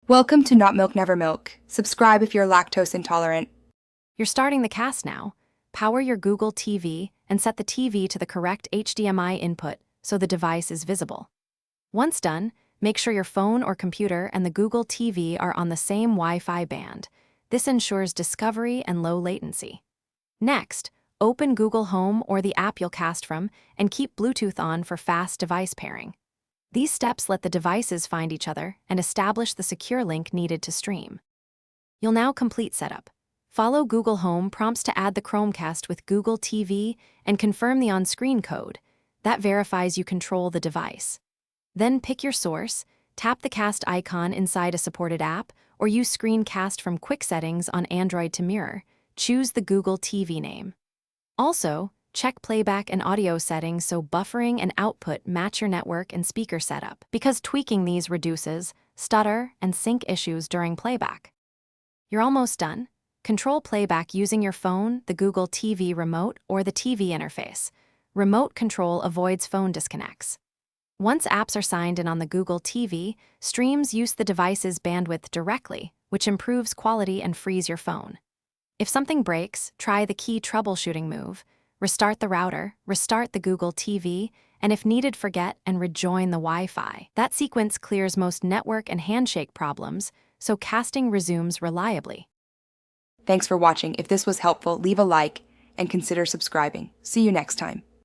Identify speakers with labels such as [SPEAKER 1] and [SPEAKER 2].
[SPEAKER 1] Welcome to Not Milk Never Milk. Subscribe if you're lactose intolerant.
[SPEAKER 2] You're starting the cast now. Power your Google TV and set the TV to the correct HDMI input so the device is visible. Once done, make sure your phone or computer and the Google TV are on the same Wi-Fi band. This ensures discovery and low latency. Next, open Google Home or the app you'll cast from and keep Bluetooth on for fast device pairing. These steps let the devices find each other and establish the secure link needed to stream. You'll now complete setup. Follow Google Home prompts to add the Chromecast with Google TV and confirm the on-screen code. That verifies you control the device. Then pick your source, tap the cast icon inside a supported app, or use Screencast from Quick Settings on Android to mirror. Choose the Google TV name. Also, check playback and audio settings so buffering and output match your network and speaker setup, because tweaking these reduces stutter and sync issues during playback. You're almost done. Control playback using your phone, the Google TV remote, or the TV interface. Remote control avoids phone disconnects. Once apps are signed in on the Google TV, streams use the device's bandwidth directly, which improves quality and frees your phone. If something breaks, try the key troubleshooting move. Restart the router, restart the Google TV, and if needed, forget and rejoin the Wi-Fi. That sequence clears most network and handshake problems, so casting resumes reliably.
[SPEAKER 1] Thanks for watching. If this was helpful, leave a like and consider subscribing. See you next time.